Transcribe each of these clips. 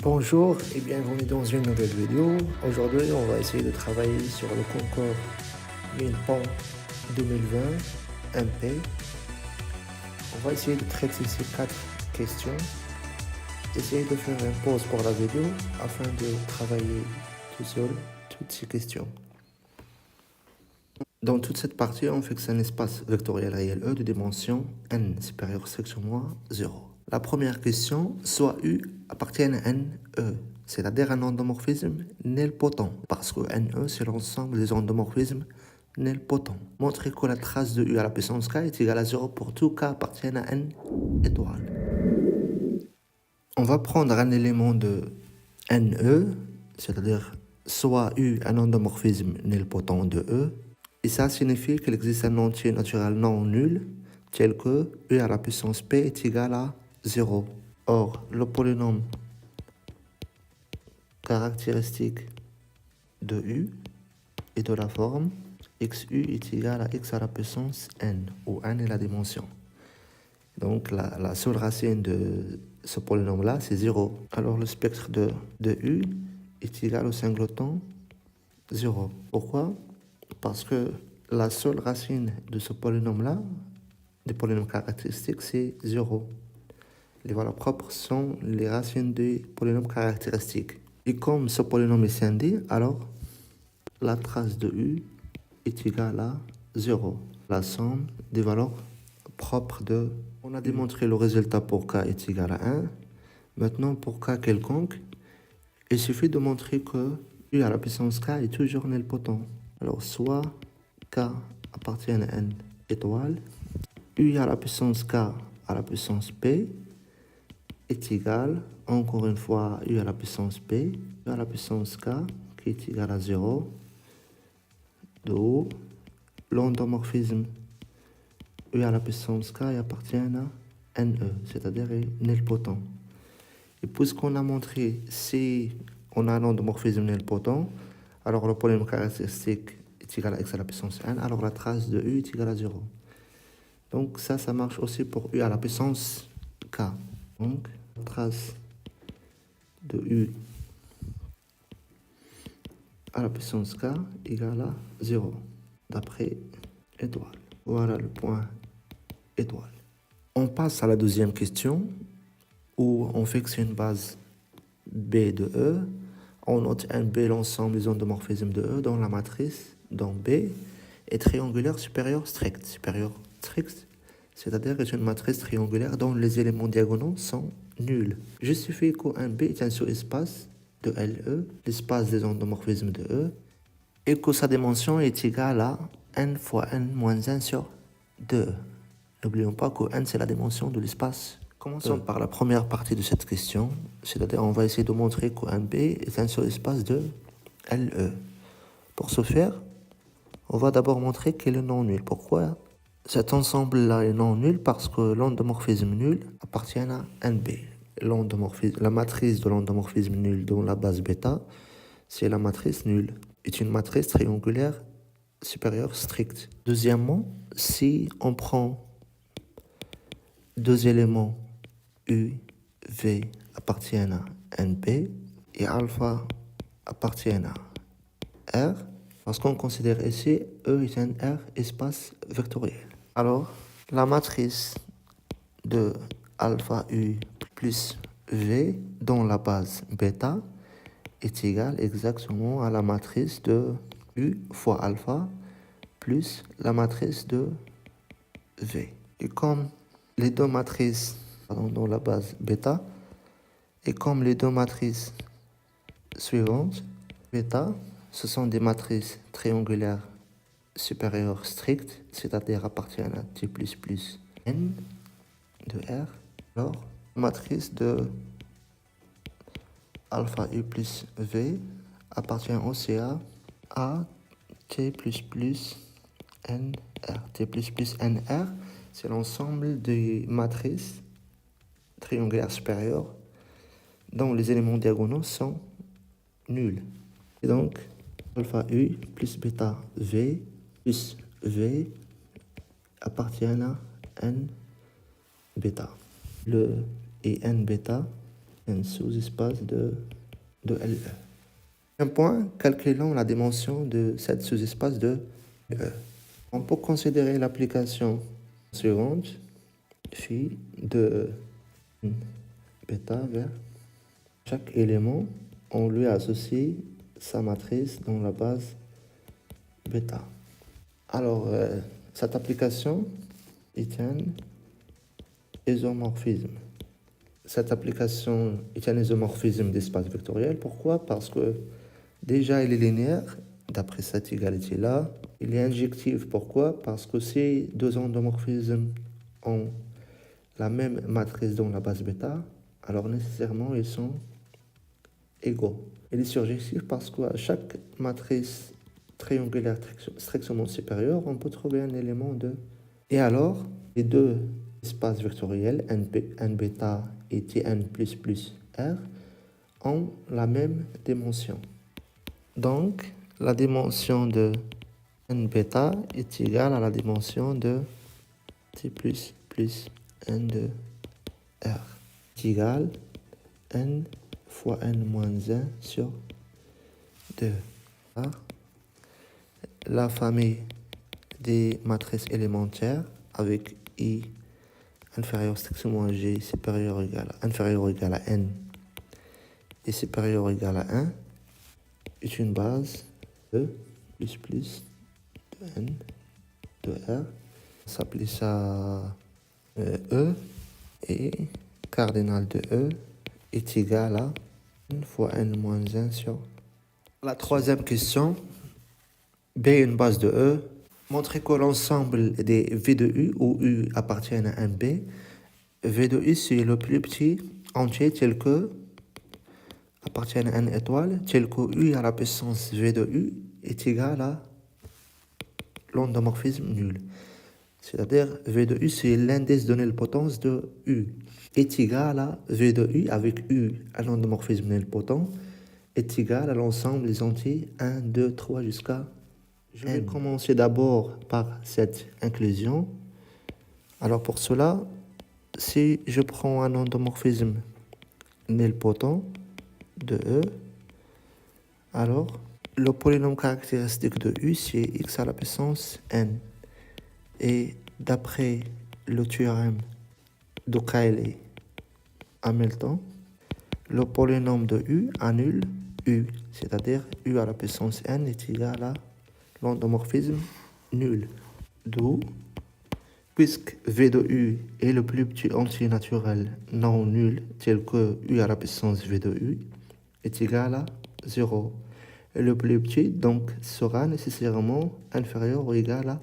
Bonjour et bienvenue dans une nouvelle vidéo. Aujourd'hui, on va essayer de travailler sur le concours 1000 points 2020 MP. On va essayer de traiter ces 4 questions. Essayez de faire une pause pour la vidéo afin de travailler tout seul toutes ces questions. Dans toute cette partie, on fixe un espace vectoriel réel E de dimension n supérieure section moins 0. La première question, soit U appartient à NE, c'est-à-dire un endomorphisme nilpotent, parce que NE, c'est l'ensemble des endomorphismes nilpotents. Montrez que la trace de U à la puissance k est égale à 0 pour tout k appartiennent à N étoile. On va prendre un élément de NE, c'est-à-dire soit U un endomorphisme nilpotent de E, et ça signifie qu'il existe un entier naturel non nul, tel que U à la puissance P est égal à 0. Or, le polynôme caractéristique de U est de la forme xu est égal à x à la puissance n, où n est la dimension. Donc, la seule racine de ce polynôme-là, c'est 0. Alors, le spectre de U est égal au singleton 0. Pourquoi? Parce que la seule racine de ce polynôme-là, des polynômes caractéristiques, c'est 0. Les valeurs propres sont les racines des polynômes caractéristiques. Et comme ce polynôme est scindé, alors la trace de U est égale à 0. La somme des valeurs propres de... On a démontré le résultat pour K est égal à 1. Maintenant, pour K quelconque, il suffit de montrer que U à la puissance K est toujours nilpotent. Alors, soit K appartient à N étoile, U à la puissance K à la puissance P est égal, encore une fois, U à la puissance P, U à la puissance K, qui est égal à 0, de haut, l'endomorphisme U à la puissance K appartient à NE, c'est-à-dire nilpotent. Et puisqu'on a montré si on a un endomorphisme nilpotent, alors le polynôme caractéristique est égal à x à la puissance n, alors la trace de U est égale à 0. Donc ça marche aussi pour U à la puissance K. Donc, la trace de U à la puissance K égale à 0, d'après étoile. Voilà le point étoile. On passe à la deuxième question, où on fixe une base B de E. On note un B l'ensemble des endomorphismes de E dans la matrice, dont B est triangulaire supérieur strict. Supérieur strict, c'est-à-dire est une matrice triangulaire dont les éléments diagonaux sont nuls. Justifie qu'un B est un sous-espace de LE, l'espace des endomorphismes de E, et que sa dimension est égale à n fois n moins 1 sur 2. N'oublions pas que n c'est la dimension de l'espace. Commençons par la première partie de cette question, c'est-à-dire on va essayer de montrer qu'un B est un sous-espace de LE. Pour ce faire, on va d'abord montrer qu'il est non nul. Pourquoi cet ensemble-là est non nul? Parce que l'endomorphisme nul appartient à NB. La matrice de l'endomorphisme nul dans la base bêta, c'est la matrice nulle. C'est une matrice triangulaire supérieure stricte. Deuxièmement, si on prend deux éléments U, V appartiennent à NP et alpha appartient à R, parce qu'on considère ici E est un R espace vectoriel. Alors, la matrice de alpha U plus V dans la base bêta est égale exactement à la matrice de U fois alpha plus la matrice de V. Et comme les deux matrices dans la base bêta, et comme les deux matrices suivantes, bêta, ce sont des matrices triangulaires supérieures strictes, c'est-à-dire appartiennent à T++ N de R. Alors, la matrice de alpha U plus V appartient aussi à T++ NR. T++ NR, c'est l'ensemble des matrices triangulaires supérieures dont les éléments diagonaux sont nuls. Et donc, alpha U plus bêta V plus V appartiennent à N bêta. Le et N bêta un sous-espace de LE. Un point, calculons la dimension de cette sous-espace de E. On peut considérer l'application suivante, phi de bêta vers chaque élément, on lui associe sa matrice dans la base bêta. Alors, cette application est un isomorphisme. Cette application est un isomorphisme d'espace vectoriel. Pourquoi? Parce que déjà, il est linéaire, d'après cette égalité-là. Il est injectif. Pourquoi? Parce que ces deux endomorphismes ont la même matrice dans la base bêta, alors nécessairement, ils sont égaux. Il est surjectif parce qu'à chaque matrice triangulaire strictement supérieure, on peut trouver un élément de... Et alors, les deux espaces vectoriels, n bêta et Tn plus R, ont la même dimension. Donc, la dimension de n bêta est égale à la dimension de T plus n de R, est égal n fois n moins 1 sur 2. La famille des matrices élémentaires avec I inférieur strictement à G inférieur ou égal à N et supérieur ou égal à 1 est une base de plus de N de R. On s'appelle ça E, et cardinal de E est égal à n fois N moins 1 sur... La troisième question, B est une base de E. Montrer que l'ensemble des V de U où U appartiennent à un B, V de U c'est le plus petit entier tel que appartiennent à une étoile, tel que U à la puissance V de U est égal à l'endomorphisme nul. C'est-à-dire V de U c'est l'indice de nilpotence de U est égal à V de U avec U à l'endomorphisme nilpotent est égal à l'ensemble des entiers 1, 2, 3 jusqu'à... Je vais commencer d'abord par cette inclusion. Alors pour cela, si je prends un endomorphisme nilpotent de E, alors le polynôme caractéristique de U c'est x à la puissance n. Et d'après le théorème de Cayley-Hamilton, le polynôme de U annule U, c'est-à-dire U à la puissance n est égal à l'endomorphisme nul. D'où, puisque V de U est le plus petit entier naturel non nul, tel que U à la puissance V de U, est égal à 0. Et le plus petit, donc, sera nécessairement inférieur ou égal à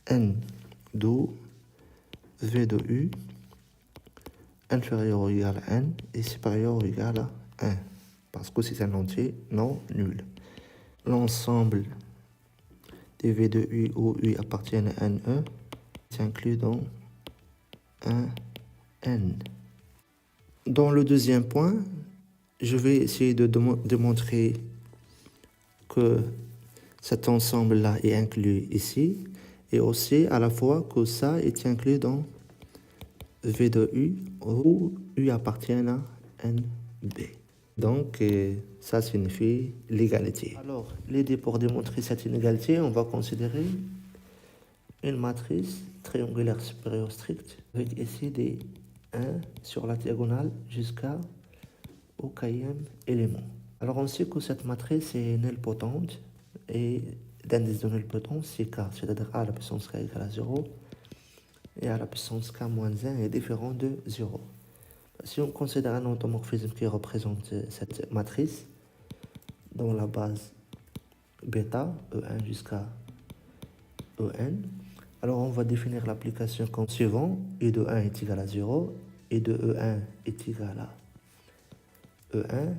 n. D'où V de U inférieur ou égal à n et supérieur ou égal à 1. Parce que c'est un entier non nul. L'ensemble des V de U où U appartiennent à NE s'inclut dans un N. Dans le deuxième point, je vais essayer de démontrer que cet ensemble-là est inclus ici et aussi à la fois que ça est inclus dans V de U où U appartient à NB. Donc, ça signifie l'égalité. Alors, l'idée pour démontrer cette inégalité, on va considérer une matrice triangulaire supérieure stricte avec ici des 1 sur la diagonale jusqu'au kème élément. Alors, on sait que cette matrice est nilpotente et l'indice de nilpotence c'est K, c'est-à-dire A à la puissance K égale à 0 et A à la puissance K moins 1 est différent de 0. Si on considère un endomorphisme qui représente cette matrice dans la base bêta, E1 jusqu'à En, alors on va définir l'application comme suivant. U de 1 est égal à 0, U de E1 est égal à E1,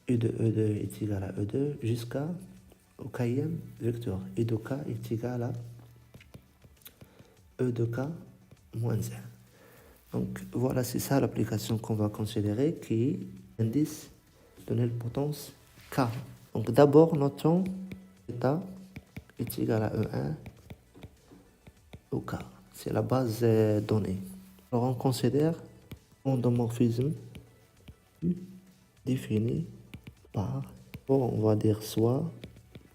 U de E2 est égal à E2 jusqu'au kème vecteur. U de K est égal à E de K moins 1. Donc voilà, c'est ça l'application qu'on va considérer qui est l'indice de nilpotence K. Donc d'abord, notons θ est égal à E1 au K. C'est la base donnée. Alors on considère endomorphisme U défini par, bon, on va dire soit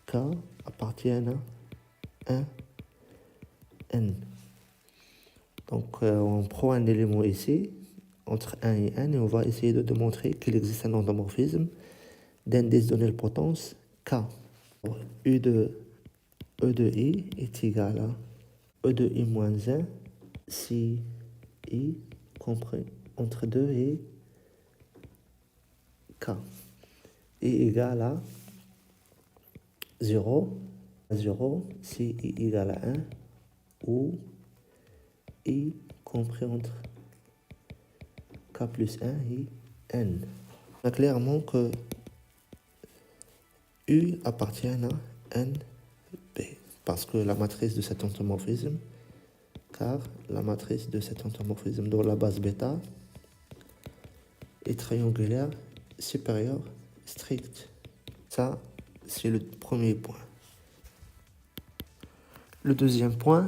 K appartient à 1, N. Donc, on prend un élément ici, entre 1 et N, et on va essayer de démontrer qu'il existe un endomorphisme d'indice de nilpotence K. U de E de I est égal à E de I moins 1 si I compris entre 2 et K est égal à 0, si I égale à 1 ou I compris entre K plus 1 et N. On a clairement que U appartient à N, B, parce que la matrice de cet endomorphisme, car la matrice de cet endomorphisme dans la base bêta est triangulaire supérieur strict. Ça, c'est le premier point. Le deuxième point,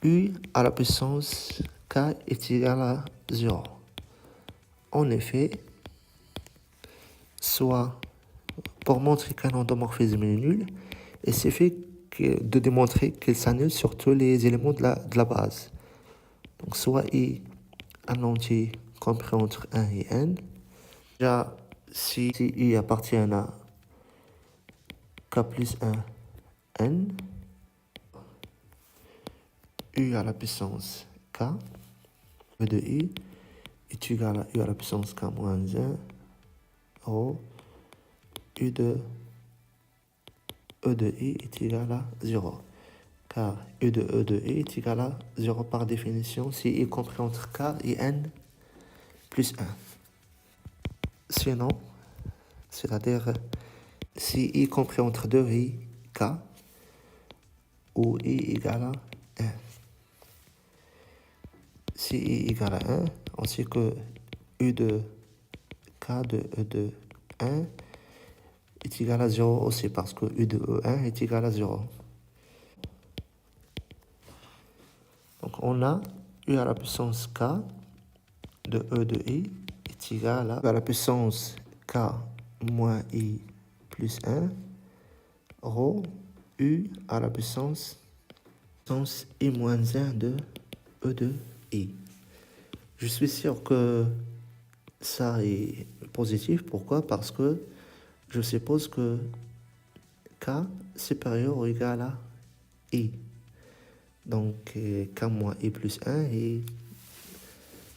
U à la puissance K est égal à 0. En effet, soit pour montrer qu'un endomorphisme est nul, il suffit de démontrer qu'il s'annule sur tous les éléments de la base. Donc soit I un entier compris entre 1 et N. Déjà, si I appartient à K plus 1 N, U à la puissance K, E de I est égal à U à la puissance K moins 1, rho, U de E de I est égal à 0. Car U de E de I est égal à 0 par définition si I compris entre K et N plus 1. Sinon, c'est-à-dire si I compris entre 2 et K, où I égale à 1. Si I égale à 1, on sait que U de K de E de 1 est égal à 0 aussi parce que U de E1 est égal à 0. Donc on a U à la puissance K de E de I est égal à U à la puissance K moins I plus 1 rho U à la puissance I moins 1 de E de I. Je suis sûr que ça est positif. Pourquoi? Parce que je suppose que K supérieur ou égal à I. Donc K moins I plus 1 est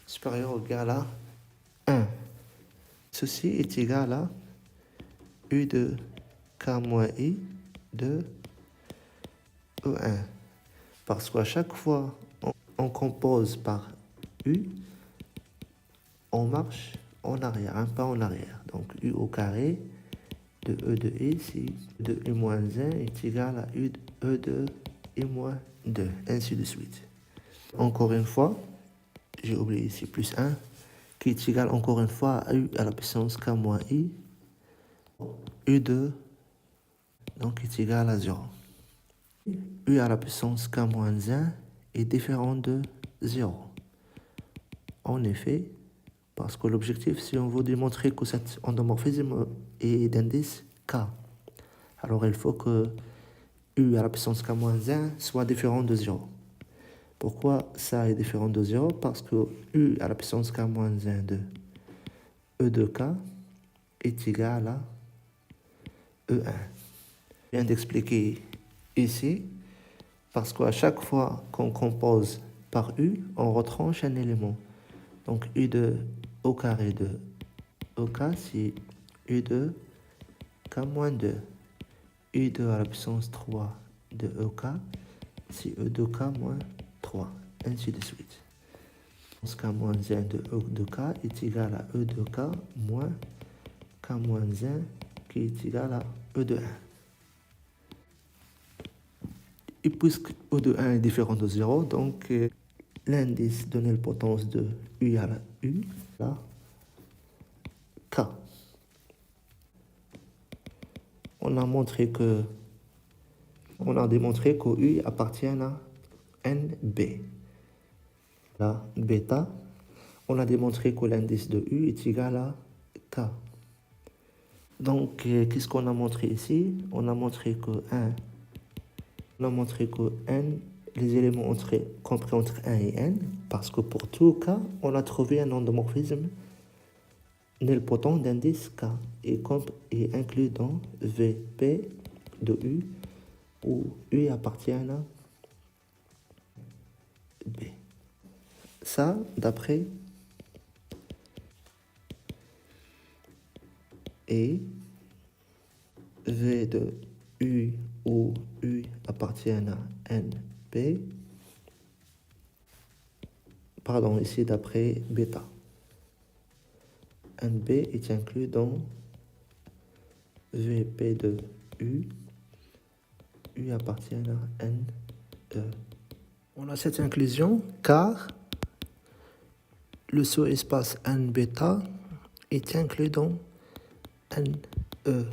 supérieur ou égal à 1. Ceci est égal à U de K moins I de E1. Parce qu'à chaque fois on compose par U, on marche en arrière, un pas en arrière. Donc U au carré de E de I, si de I moins 1 est égal à U de E de I moins 2, ainsi de suite. Encore une fois, j'ai oublié ici plus 1, qui est égal encore une fois à U à la puissance K moins I, U de, donc est égal à 0. U à la puissance K moins 1 est différent de 0. En effet, parce que l'objectif, c'est on veut démontrer que cet endomorphisme est d'indice K. Alors il faut que U à la puissance K moins 1 soit différent de 0. Pourquoi ça est différent de 0? Parce que U à la puissance K moins 1 de E de K est égal à E1. Je viens d'expliquer ici, parce qu'à chaque fois qu'on compose par U, on retranche un élément. Donc U de au carré de OK, c'est U de K moins 2. U2 à la puissance 3 de EK, c'est E de K moins 3, ainsi de suite. K moins 1 de E de K est égal à E de K moins K moins 1 qui est égal à E de 1. Et puisque E de 1 est différent de 0, donc l'indice de nilpotence de U à la U, là, K. On a démontré que U appartient à NB. La bêta, on a démontré que l'indice de U est égal à K. Donc, qu'est-ce qu'on a montré ici? On a montré que N, les éléments compris entre 1 et N, parce que pour tout K, on a trouvé un endomorphisme nilpotent d'indice K et inclus dans VP de U, où U appartient à B. Ça, d'après et V de U où U appartient à NP, pardon, ici d'après bêta. NB est inclus dans VP de U appartient à NE. On a cette inclusion car le sous-espace N bêta est inclus dans NE.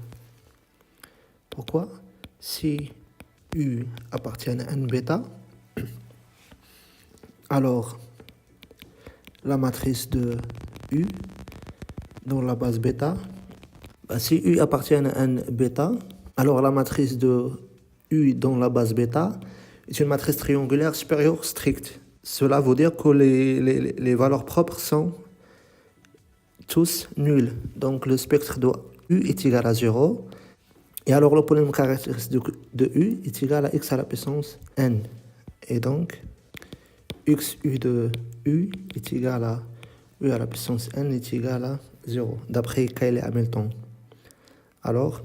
Pourquoi? Si U appartient à N bêta, alors la matrice de U dans la base bêta, si U appartient à N bêta, alors la matrice de U dans la base bêta est une matrice triangulaire supérieure stricte. Cela veut dire que les valeurs propres sont tous nulles. Donc le spectre de U est égal à 0. Et alors le polynôme caractéristique de U est égal à x à la puissance n. Et donc xu de U est égal à U à la puissance n est égal à 0, d'après Cayley Hamilton. Alors,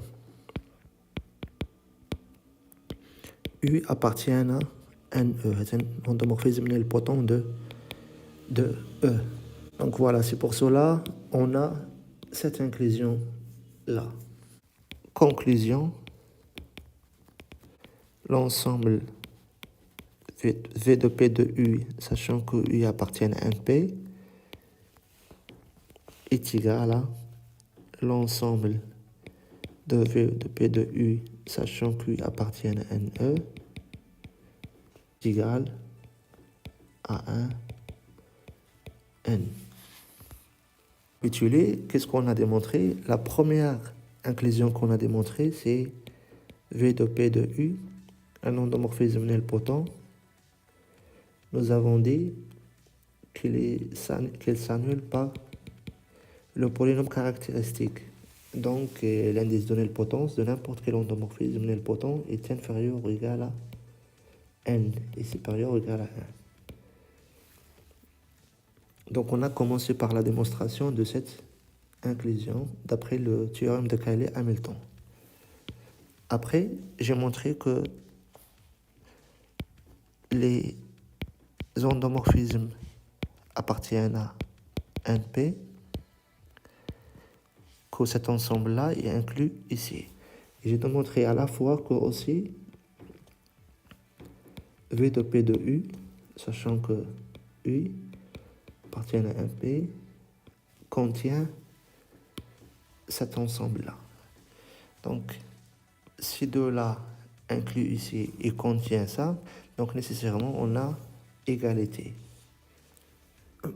U appartient à NE, c'est un endomorphisme nilpotent de E. Donc voilà, c'est pour cela on a cette inclusion-là. Conclusion, l'ensemble V de P de U, sachant que U appartient à NP, est égal à l'ensemble de V de P de U, sachant que U appartient à NE, est égal à 1 N. Récapituler, qu'est-ce qu'on a démontré? La première inclusion qu'on a démontrée, c'est V de P de U, un endomorphisme nilpotent. Nous avons dit qu'il s'annule par le polynôme caractéristique. Donc, l'indice de nilpotence de n'importe quel endomorphisme nilpotent est inférieur ou égal à n et supérieur ou égal à 1. Donc, on a commencé par la démonstration de cette inclusion d'après le théorème de Cayley-Hamilton. Après, j'ai montré que les endomorphismes appartiennent à NP, que cet ensemble-là est inclus ici. Et j'ai démontré à la fois que aussi V de P de U, sachant que U appartient à NP, contient cet ensemble-là. Donc, ces deux-là inclus ici et contient ça, donc nécessairement on a égalité.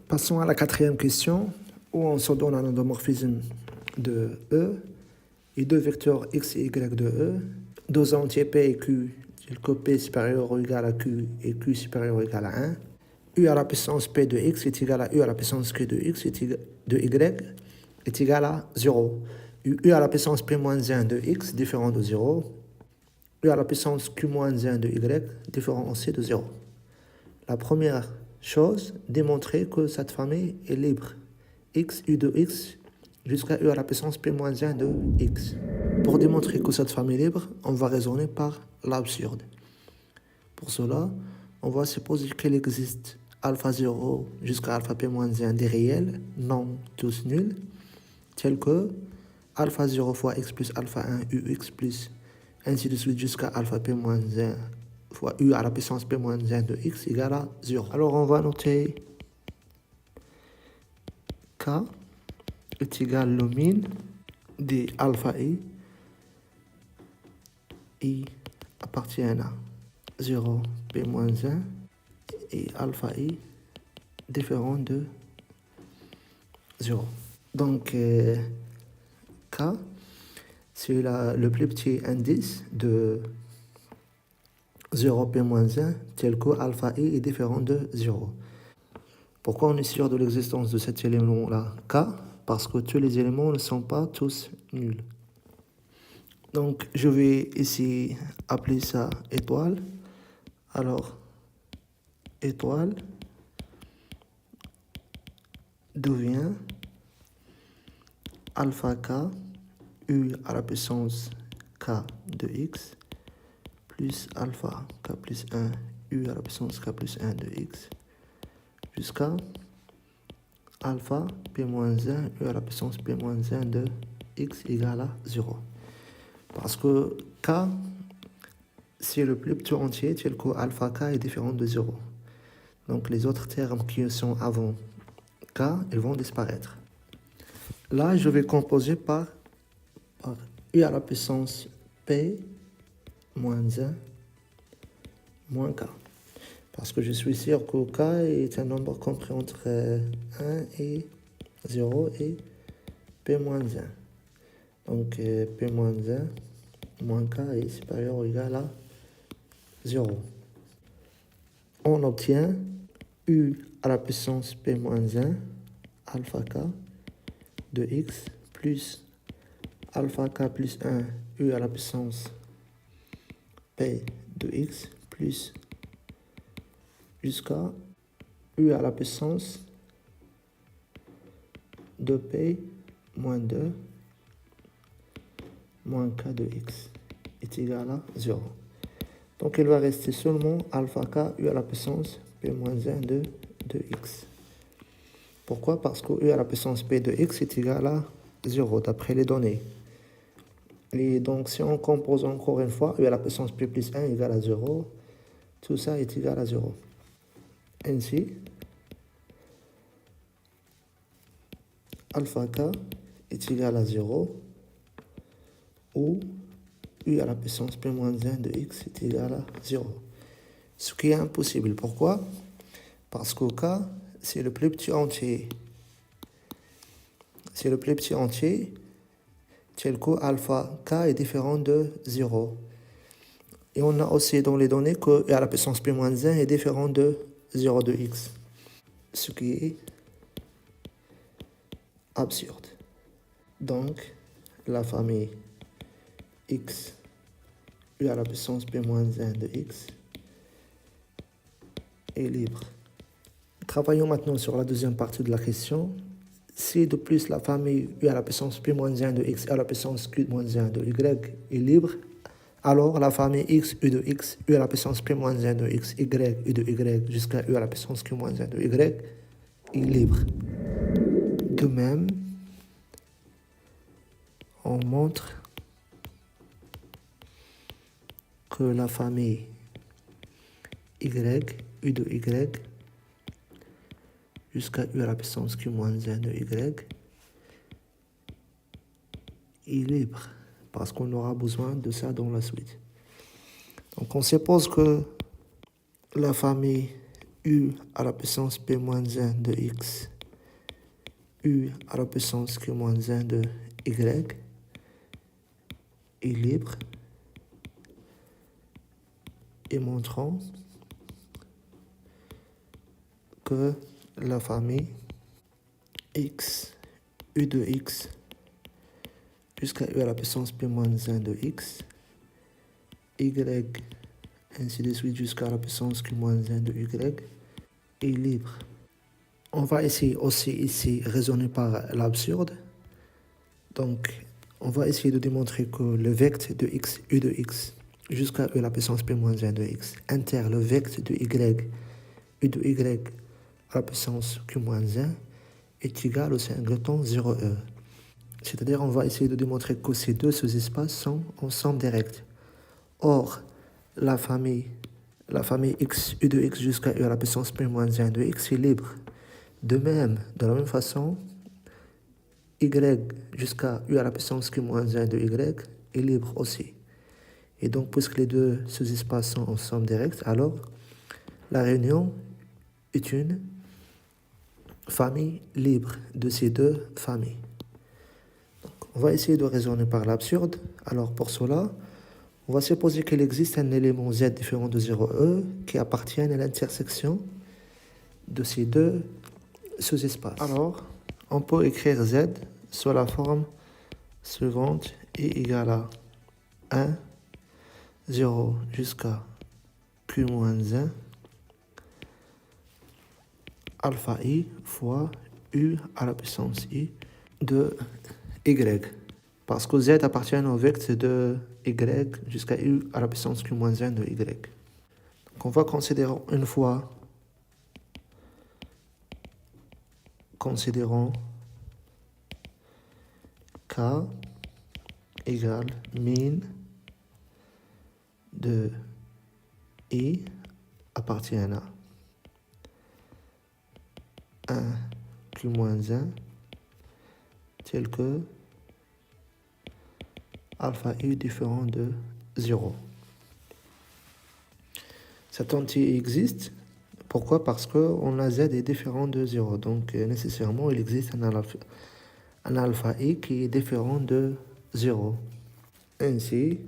Passons à la quatrième question, où on se donne un endomorphisme de E et deux vecteurs x et y de E, deux entiers P et Q, tel que P supérieur ou égal à Q et Q supérieur ou égal à 1. U à la puissance P de x est égal à U à la puissance Q de x de y est égal à 0. U à la puissance P moins 1 de x différent de 0. U à la puissance Q moins 1 de y différent aussi de 0. La première chose, démontrer que cette famille est libre. X, U de x jusqu'à U à la puissance P moins 1 de x. Pour démontrer que cette famille est libre, on va raisonner par l'absurde. Pour cela, on va supposer qu'il existe alpha 0 jusqu'à alpha P moins 1 des réels, non tous nuls, tels que alpha 0 fois x plus alpha 1 ux plus ainsi de suite jusqu'à alpha P moins 1 fois U à la puissance P moins 1 de x égale à 0. Alors on va noter K est égal au min de alpha I appartient à 0 P moins 1 et alpha I différent de 0. Donc, K, c'est le plus petit indice de 0p-1 tel que alpha i est différent de 0. Pourquoi on est sûr de l'existence de cet élément-là, K? Parce que tous les éléments ne sont pas tous nuls. Donc, je vais ici appeler ça étoile. Alors, étoile devient alpha k u à la puissance k de x plus alpha k plus 1 u à la puissance k plus 1 de x jusqu'à alpha p-1 u à la puissance p-1 de x égale à 0. Parce que k, c'est le plus petit entier tel que alpha k est différent de 0. Donc les autres termes qui sont avant k, ils vont disparaître. Là, je vais composer par u à la puissance p moins 1 moins k. Parce que je suis sûr que k est un nombre compris entre 1 et 0 et p moins 1. Donc p moins 1 moins k est supérieur ou égal à 0. On obtient u à la puissance p moins 1 alpha k de x plus alpha k plus 1 u à la puissance p de x plus jusqu'à u à la puissance de p moins 2 moins k de x est égal à 0. Donc il va rester seulement alpha k u à la puissance p moins 1 de x. Pourquoi? Parce que u à la puissance p de x est égal à 0 d'après les données. Et donc si on compose encore une fois, u à la puissance p plus 1 égale à 0, tout ça est égal à 0. Ainsi, alpha k est égal à 0 ou u à la puissance p moins 1 de x est égal à 0. Ce qui est impossible. Pourquoi? Parce que k, c'est le plus petit entier. C'est le plus petit entier tel que alpha k est différent de 0. Et on a aussi dans les données que u à la puissance p moins 1 est différent de 0 de x. Ce qui est absurde. Donc, la famille x u à la puissance p moins 1 de x est libre. Travaillons maintenant sur la deuxième partie de la question. Si de plus la famille u à la puissance p moins 1 de x à la puissance q moins 1 de y est libre, alors la famille x u de x u à la puissance p moins 1 de x y u de y jusqu'à u à la puissance q moins 1 de y est libre. De même, on montre que la famille y u de y jusqu'à u à la puissance q moins 1 de y est libre, parce qu'on aura besoin de ça dans la suite. Donc on suppose que la famille u à la puissance p moins 1 de x, u à la puissance q moins 1 de y est libre, et montrons que la famille x u de x jusqu'à u à la puissance p moins 1 de x, y, ainsi de suite jusqu'à la puissance q moins 1 de y, est libre. On va essayer aussi ici raisonner par l'absurde. Donc, on va essayer de démontrer que le vecteur de x, u de x, jusqu'à u à la puissance p moins 1 de x, inter le vecteur de y, u de y à la puissance q moins 1, est égal au singleton 0e. C'est-à-dire, on va essayer de démontrer que ces deux sous-espaces sont ensemble directs. Or, la famille x, u de x jusqu'à u à la puissance p moins 1 de x est libre. De même, de la même façon, y jusqu'à u à la puissance q moins 1 de y est libre aussi. Et donc, puisque les deux sous-espaces sont ensemble directs, alors la réunion est une famille libre de ces deux familles. Donc, on va essayer de raisonner par l'absurde. Alors pour cela, on va supposer qu'il existe un élément z différent de 0e qui appartient à l'intersection de ces deux sous-espaces. Alors, on peut écrire z sous la forme suivante, i égale à 1, 0 jusqu'à q moins 1, alpha i fois u à la puissance i de y. Parce que z appartient au vecteur de y jusqu'à u à la puissance q moins 1 de y. Donc on va considérer une fois, considérons k égale min de i appartient à 1 q moins 1 tel que alpha i différent de 0. Cet entier existe. Pourquoi? Parce qu'on a z est différent de 0. Donc nécessairement, il existe un alpha i qui est différent de 0. Ainsi,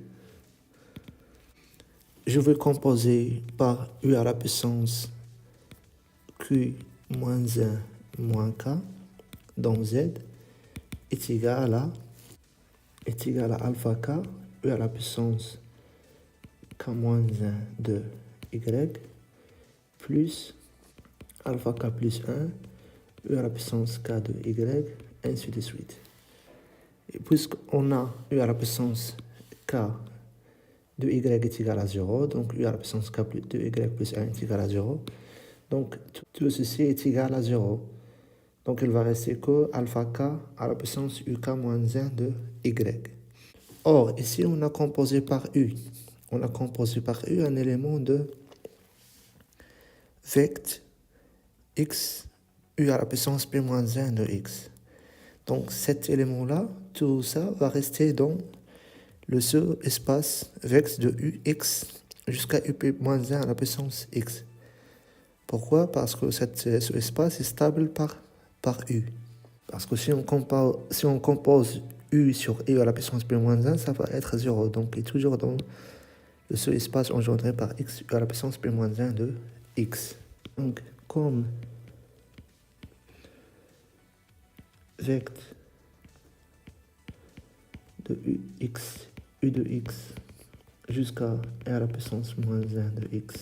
je vais composer par u à la puissance q moins 1 moins k, dont z est égal à alpha k, u à la puissance k moins 1 de y, plus alpha k plus 1, u à la puissance k de y, ainsi de suite. Et puisqu'on a u à la puissance k de y est égal à 0, donc u à la puissance k de y plus 1 est égal à 0, donc tout ceci est égal à 0. Donc il va rester que alpha k à la puissance uk moins 1 de y. Or, ici on a composé par u. On a composé par u un élément de vecteur x u à la puissance p moins 1 de x. Donc cet élément-là, tout ça va rester dans le sous-espace vecteur de ux jusqu'à up moins 1 à la puissance x. Pourquoi? Parce que ce espace est stable par u. Parce que si on compose u sur u à la puissance p moins 1, ça va être 0. Donc il est toujours dans le sous-espace engendré par x u à la puissance p moins 1 de x. Donc comme vecteur de u de x jusqu'à r à la puissance moins 1 de x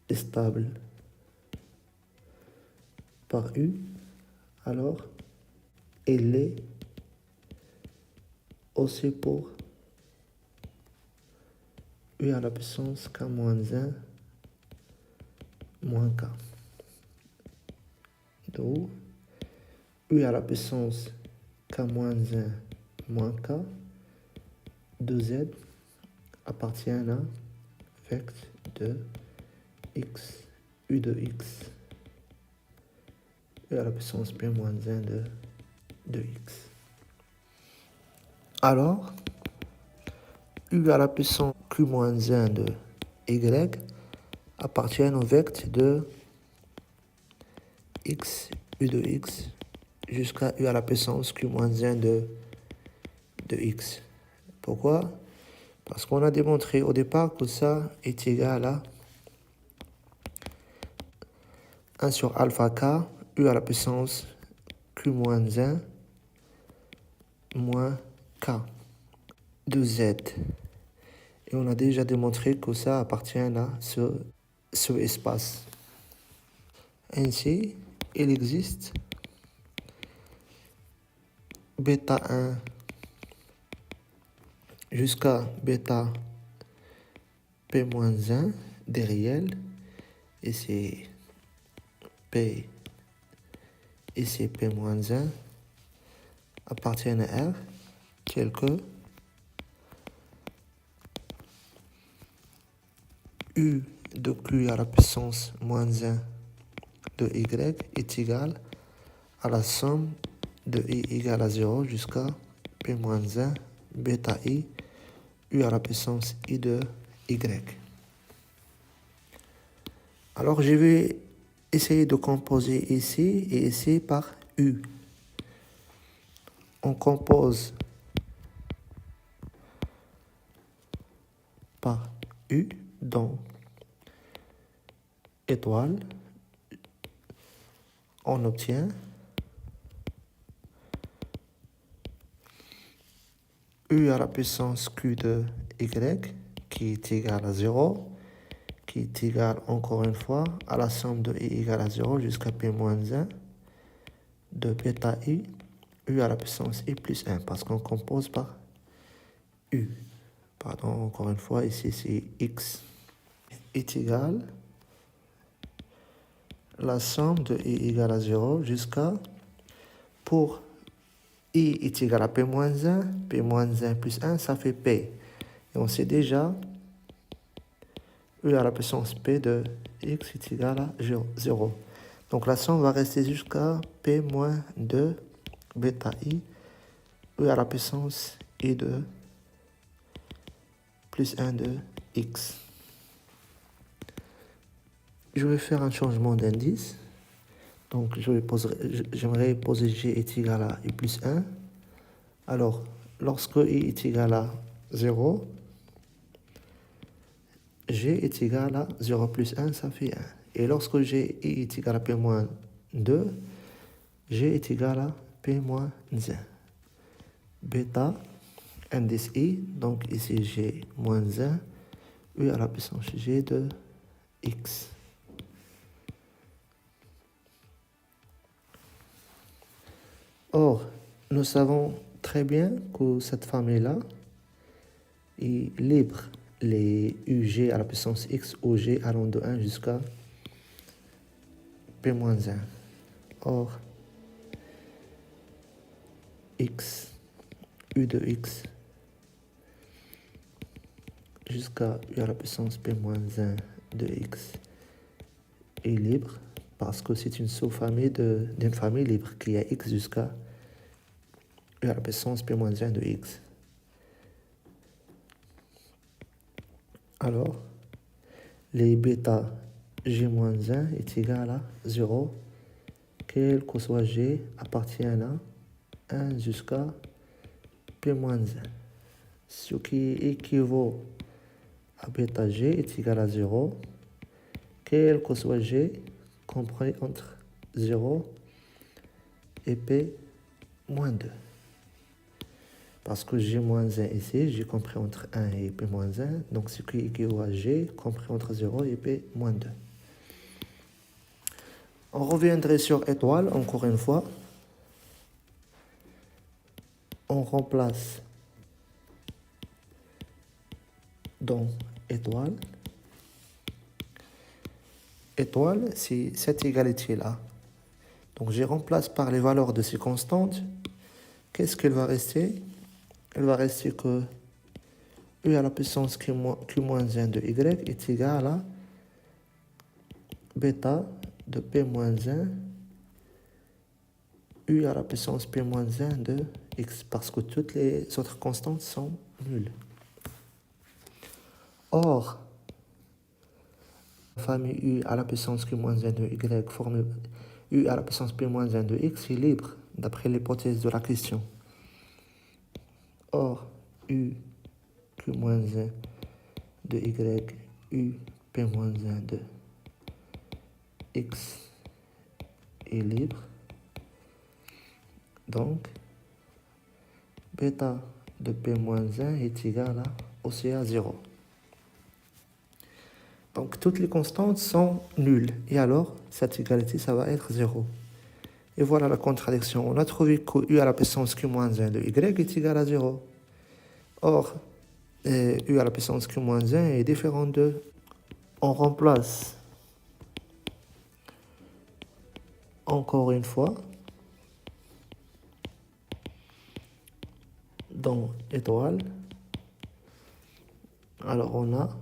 est stable par u, alors elle est aussi pour u à la puissance k moins 1 moins k. Donc u à la puissance k moins 1 moins k de z appartient à vecteur de x, u de x, u à la puissance p moins 1 de x. Alors, u à la puissance q moins 1 de y appartient au vecteur de x, u de x, jusqu'à u à la puissance q moins 1 de x. Pourquoi? Parce qu'on a démontré au départ que ça est égal à 1 sur alpha k, u à la puissance q moins 1 moins k de z. Et on a déjà démontré que ça appartient à ce espace. Ainsi, il existe bêta 1 jusqu'à bêta p moins 1 des réels, et c'est p et c'est p moins 1 appartiennent à R, tel que u de q à la puissance moins 1 de y est égal à la somme de i égale à 0 jusqu'à p moins 1 bêta i u à la puissance i de y. Alors je vais essayez de composer ici et ici par U. On compose par U dans étoile. On obtient U à la puissance Q de Y qui est égal à 0, qui est égal encore une fois à la somme de I égale à 0 jusqu'à P-1 de bêta I, U à la puissance I plus 1, parce qu'on compose par U. Pardon, encore une fois, ici c'est X est égal la somme de I égale à 0 jusqu'à, pour I est égal à P-1, P-1 plus 1, ça fait P. Et on sait déjà U à la puissance P de X est égal à 0. Donc la somme va rester jusqu'à P moins 2 bêta I, U à la puissance I de plus 1 de X. Je vais faire un changement d'indice. Donc j'aimerais poser G est égal à I plus 1. Alors, lorsque I est égal à 0, G est égal à 0 plus 1, ça fait 1. Et lorsque G est égal à P moins 2, G est égal à P moins 1. Bêta, indice I, donc ici G moins 1, U à la puissance G de X. Or, nous savons très bien que cette famille-là est libre. Les UG à la puissance X, OG allant de 1 jusqu'à P-1. Or, X, U de X, jusqu'à U à la puissance P-1 de X est libre parce que c'est une sous-famille d'une famille libre qui a X jusqu'à U à la puissance P-1 de X. Alors, les bêta G-1 est égal à 0, quel que soit G appartient à 1 jusqu'à P-1. Ce qui équivaut à bêta G est égal à 0, quel que soit G compris entre 0 et P moins 2. Parce que G moins 1 ici, G compris entre 1 et P moins 1, donc ce qui équivaut à G compris entre 0 et P moins 2. On reviendrait sur étoile encore une fois. On remplace dans étoile. Étoile, c'est cette égalité-là. Donc je remplace par les valeurs de ces constantes. Qu'est-ce qu'il va rester? Il va rester que U à la puissance Q moins 1 de Y est égal à bêta de P moins 1 U à la puissance P moins 1 de X, parce que toutes les autres constantes sont nulles. Or, la famille U à la puissance Q moins 1 de Y formée U à la puissance P moins 1 de X est libre, d'après l'hypothèse de la question. Or, U Q moins 1 de Y, U P moins 1 de X est libre. Donc, bêta de P moins 1 est égal à aussi à 0. Donc, toutes les constantes sont nulles. Et alors, cette égalité, ça va être 0. Et voilà la contradiction. On a trouvé que U à la puissance Q moins 1 de Y est égal à 0. Or, U à la puissance Q moins 1 est différent de... On remplace encore une fois dans étoile. Alors, on a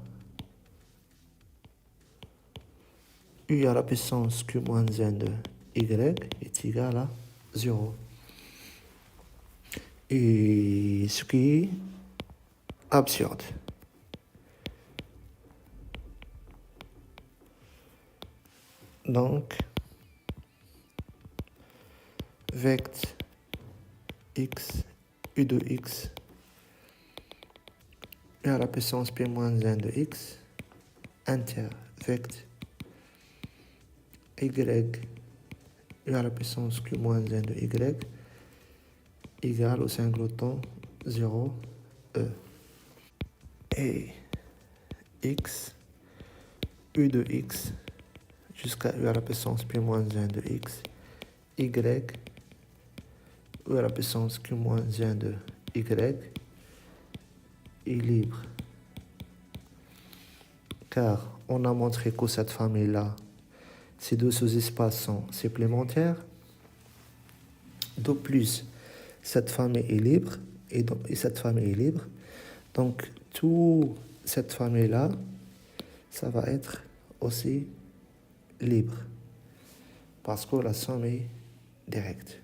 U à la puissance Q moins 1 de Y est égal à 0. Et ce qui est absurde. Donc, vect x, u de x, u à la puissance p moins 1 de x, inter vect y, u à la puissance q moins 1 de y, égale au singleton 0, e. Et x, u de x, jusqu'à u à la puissance p moins 1 de x, y, u à la puissance q moins 1 de y, est libre. Car on a montré que cette famille-là, ces deux sous-espaces sont supplémentaires. De plus, cette famille est libre et cette famille est libre. Donc, toute cette famille-là, ça va être aussi libre parce que la somme est directe.